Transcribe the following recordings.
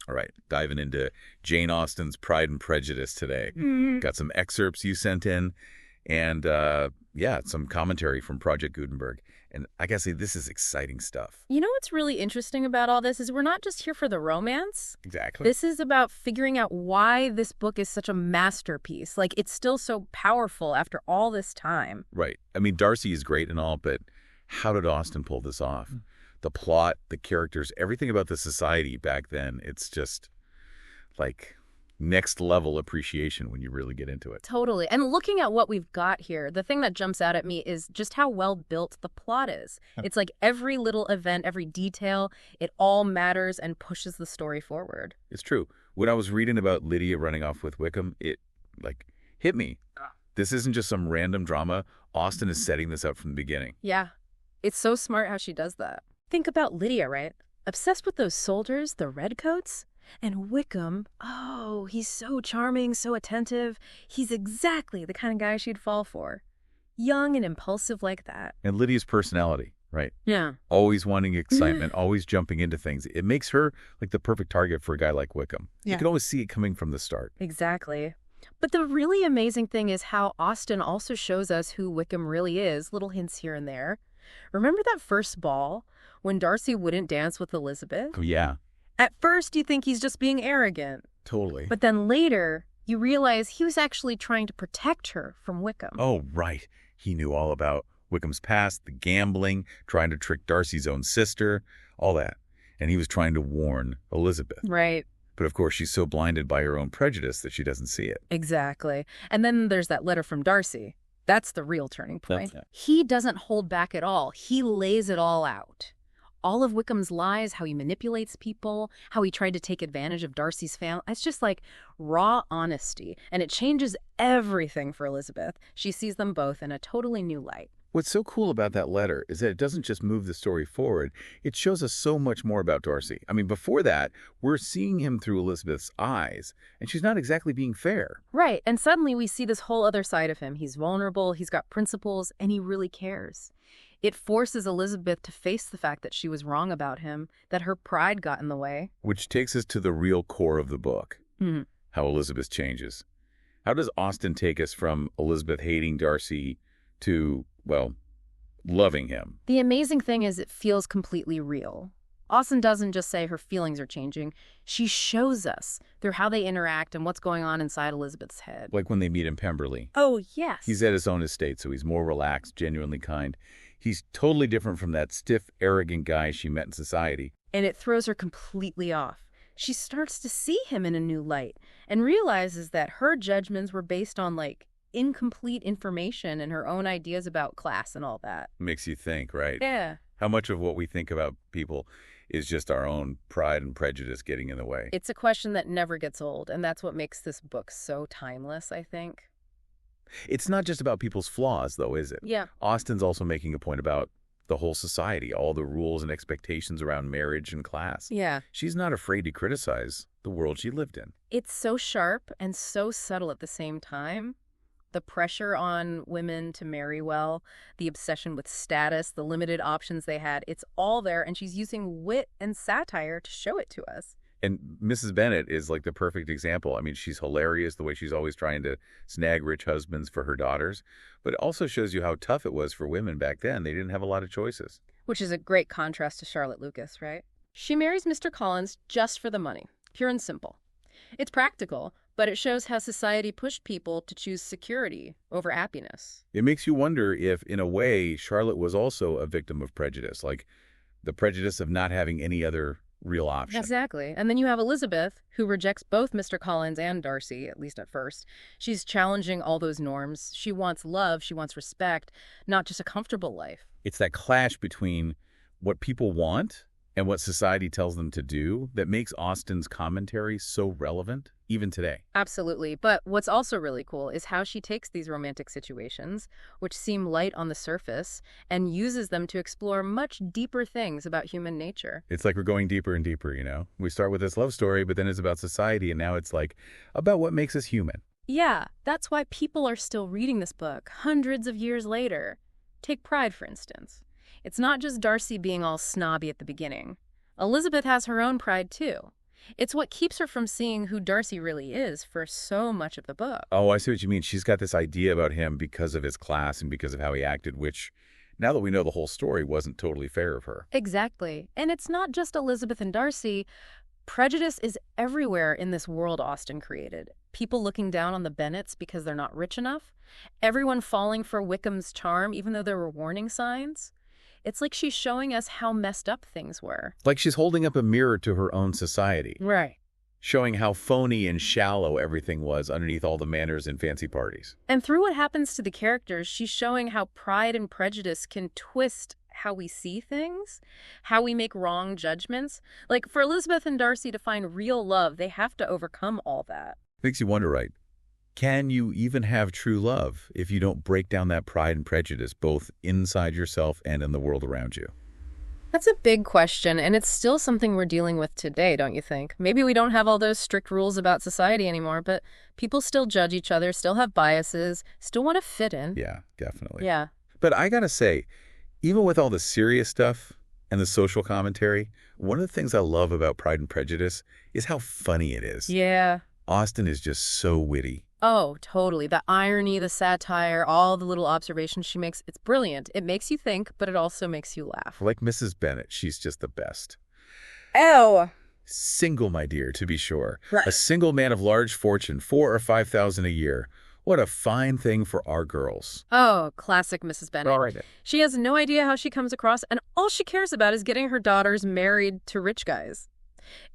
All right, diving into Jane Austen's Pride and Prejudice today. Got some excerpts you sent in, and yeah, some commentary from Project Gutenberg. And I gotta say, this is exciting stuff. You know what's really interesting about all this is we're not just here for the romance. Exactly. This is about figuring out why this book is such a masterpiece. Like, it's still so powerful after all this time. Right. I mean, Darcy is great and all, but how did Austen pull this off? The plot, the characters, everything about the society back then, it's just like next level appreciation when you really get into it. Totally. And looking at what we've got here, the thing that jumps out at me is just how well built the plot is. It's like every little event, every detail, it all matters and pushes the story forward. It's true. When I was reading about Lydia running off with Wickham, it like hit me. This isn't just some random drama. Austen is setting this up from the beginning. Yeah. It's so smart how she does that. Think about Lydia, right? Obsessed with those soldiers, the redcoats. And Wickham, oh, he's so charming, so attentive. He's exactly the kind of guy she'd fall for. Young and impulsive like that. And Lydia's personality, right? Yeah. Always wanting excitement, always jumping into things. It makes her like the perfect target for a guy like Wickham. Yeah. You can always see it coming from the start. Exactly. But the really amazing thing is how Austen also shows us who Wickham really is, little hints here and there. Remember that first ball when Darcy wouldn't dance with Elizabeth? Oh, yeah. At first, you think he's just being arrogant. Totally. But then later, you realize he was actually trying to protect her from Wickham. Oh, right. He knew all about Wickham's past, the gambling, trying to trick Darcy's own sister, all that. And he was trying to warn Elizabeth. Right. But of course, she's so blinded by her own prejudice that she doesn't see it. Exactly. And then there's that letter from Darcy. That's the real turning point. That's it. He doesn't hold back at all. He lays it all out. All of Wickham's lies, how he manipulates people, how he tried to take advantage of Darcy's family. It's just like raw honesty. And it changes everything for Elizabeth. She sees them both in a totally new light. What's so cool about that letter is that it doesn't just move the story forward, it shows us so much more about Darcy. I mean, before that, we're seeing him through Elizabeth's eyes, and she's not exactly being fair. Right. And suddenly we see this whole other side of him. He's vulnerable, he's got principles, and he really cares. It forces Elizabeth to face the fact that she was wrong about him, that her pride got in the way. Which takes us to the real core of the book, how Elizabeth changes. How does Austen take us from Elizabeth hating Darcy to, well, loving him? The amazing thing is it feels completely real. Austen doesn't just say her feelings are changing. She shows us through how they interact and what's going on inside Elizabeth's head. Like when they meet in Pemberley. Oh, yes. He's at his own estate, so he's more relaxed, genuinely kind. He's totally different from that stiff, arrogant guy she met in society. And it throws her completely off. She starts to see him in a new light and realizes that her judgments were based on, like, incomplete information and her own ideas about class and all that. Makes you think, right? Yeah. How much of what we think about people is just our own pride and prejudice getting in the way? It's a question that never gets old, and that's what makes this book so timeless, I think. It's not just about people's flaws, though, is it? Yeah. Austen's also making a point about the whole society, all the rules and expectations around marriage and class. Yeah. She's not afraid to criticize the world she lived in. It's so sharp and so subtle at the same time. The pressure on women to marry well, the obsession with status, the limited options they had, it's all there, and she's using wit and satire to show it to us. And Mrs. Bennet is like the perfect example. I mean, she's hilarious the way she's always trying to snag rich husbands for her daughters, but it also shows you how tough it was for women back then. They didn't have a lot of choices. Which is a great contrast to Charlotte Lucas, right? She marries Mr. Collins just for the money, pure and simple. It's practical, but it shows how society pushed people to choose security over happiness. It makes you wonder if, in a way, Charlotte was also a victim of prejudice, like the prejudice of not having any other real option. Exactly. And then you have Elizabeth, who rejects both Mr. Collins and Darcy, at least at first. She's challenging all those norms. She wants love, she wants respect, not just a comfortable life. It's that clash between what people want and what society tells them to do that makes Austen's commentary so relevant, even today. Absolutely. But what's also really cool is how she takes these romantic situations, which seem light on the surface, and uses them to explore much deeper things about human nature. It's like we're going deeper and deeper, you know? We start with this love story, but then it's about society, and now it's like about what makes us human. Yeah, that's why people are still reading this book hundreds of years later. Take Pride, for instance. It's not just Darcy being all snobby at the beginning. Elizabeth has her own pride, too. It's what keeps her from seeing who Darcy really is for so much of the book. Oh, I see what you mean. She's got this idea about him because of his class and because of how he acted, which, now that we know the whole story, wasn't totally fair of her. Exactly. And it's not just Elizabeth and Darcy. Prejudice is everywhere in this world Austen created. People looking down on the Bennets because they're not rich enough. Everyone falling for Wickham's charm, even though there were warning signs. It's like she's showing us how messed up things were. Like she's holding up a mirror to her own society, Right. showing how phony and shallow everything was underneath all the manners and fancy parties. And through what happens to the characters, she's showing how Pride and Prejudice can twist how we see things, how we make wrong judgments. Like, for Elizabeth and Darcy to find real love, they have to overcome all that. Makes you wonder, right? Can you even have true love if you don't break down that pride and prejudice both inside yourself and in the world around you? That's a big question, and it's still something we're dealing with today, don't you think? Maybe we don't have all those strict rules about society anymore, but people still judge each other, still have biases, still want to fit in. Yeah, definitely. Yeah. But I gotta say, even with all the serious stuff and the social commentary, one of the things I love about Pride and Prejudice is how funny it is. Yeah. Austen is just so witty. Oh, totally. The irony, the satire, all the little observations she makes, it's brilliant. It makes you think, but it also makes you laugh. Like Mrs. Bennet, she's just the best. Oh. Single, my dear, to be sure. Right. A single man of large fortune, 4,000 or 5,000 a year. What a fine thing for our girls. Oh, classic Mrs. Bennet. All right. She has no idea how she comes across, and all she cares about is getting her daughters married to rich guys.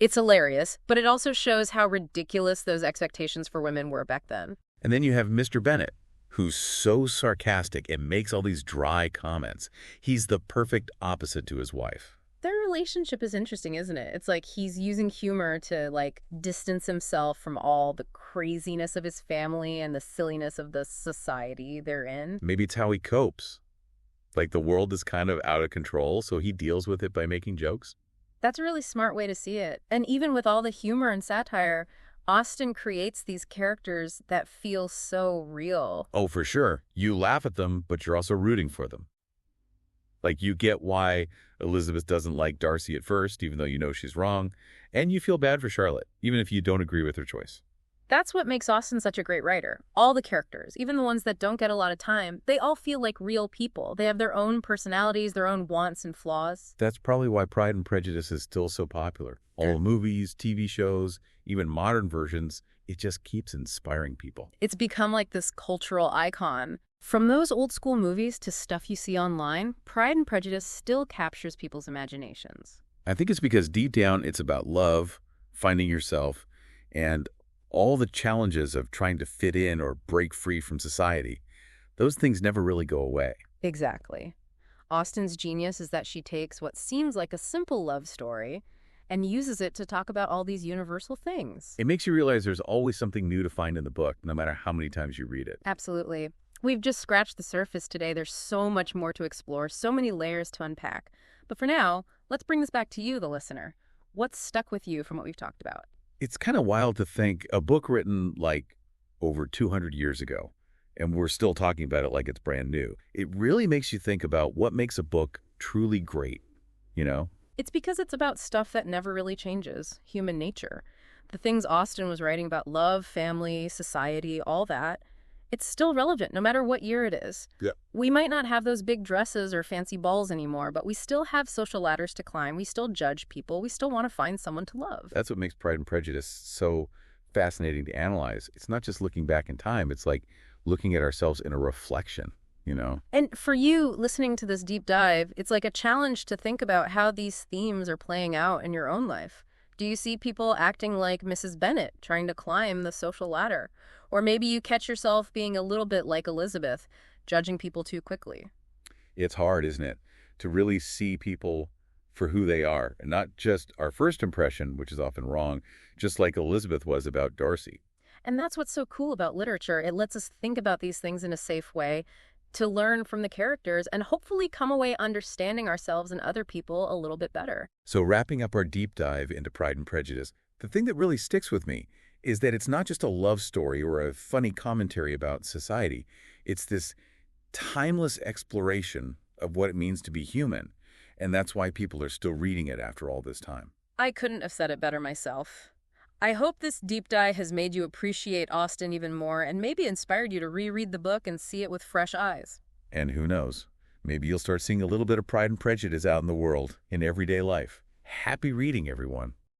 It's hilarious, but it also shows how ridiculous those expectations for women were back then. And then you have Mr. Bennet, who's so sarcastic and makes all these dry comments. He's the perfect opposite to his wife. Their relationship is interesting, isn't it? It's like he's using humor to, like, distance himself from all the craziness of his family and the silliness of the society they're in. Maybe it's how he copes. Like the world is kind of out of control, so he deals with it by making jokes. That's a really smart way to see it. And even with all the humor and satire, Austen creates these characters that feel so real. Oh, for sure. You laugh at them, but you're also rooting for them. Like you get why Elizabeth doesn't like Darcy at first, even though you know she's wrong, and you feel bad for Charlotte, even if you don't agree with her choice. That's what makes Austen such a great writer. All the characters, even the ones that don't get a lot of time, they all feel like real people. They have their own personalities, their own wants and flaws. That's probably why Pride and Prejudice is still so popular. All the movies, TV shows, even modern versions, it just keeps inspiring people. It's become like this cultural icon. From those old school movies to stuff you see online, Pride and Prejudice still captures people's imaginations. I think it's because deep down it's about love, finding yourself, and all the challenges of trying to fit in or break free from society. Those things never really go away. Exactly. Austen's genius is that she takes what seems like a simple love story and uses it to talk about all these universal things. It makes you realize there's always something new to find in the book, no matter how many times you read it. Absolutely. We've just scratched the surface today. There's so much more to explore, so many layers to unpack. But for now, let's bring this back to you, the listener. What's stuck with you from what we've talked about? It's kind of wild to think a book written like over 200 years ago, and we're still talking about it like it's brand new. It really makes you think about what makes a book truly great, you know? It's because it's about stuff that never really changes, human nature. The things Austen was writing about love, family, society, all that, it's still relevant no matter what year it is. Yep. We might not have those big dresses or fancy balls anymore, but we still have social ladders to climb. We still judge people. We still want to find someone to love. That's what makes Pride and Prejudice so fascinating to analyze. It's not just looking back in time. It's like looking at ourselves in a reflection, you know? And for you, listening to this deep dive, it's like a challenge to think about how these themes are playing out in your own life. Do you see people acting like Mrs. Bennet, trying to climb the social ladder? Or maybe you catch yourself being a little bit like Elizabeth, judging people too quickly. It's hard, isn't it, to really see people for who they are, and not just our first impression, which is often wrong, just like Elizabeth was about Darcy. And that's what's so cool about literature. It lets us think about these things in a safe way, to learn from the characters, and hopefully come away understanding ourselves and other people a little bit better. So wrapping up our deep dive into Pride and Prejudice, the thing that really sticks with me is that it's not just a love story or a funny commentary about society. It's this timeless exploration of what it means to be human, and that's why people are still reading it after all this time. I couldn't have said it better myself. I hope this deep dive has made you appreciate Austen even more and maybe inspired you to reread the book and see it with fresh eyes. And who knows, maybe you'll start seeing a little bit of Pride and Prejudice out in the world, in everyday life. Happy reading, everyone.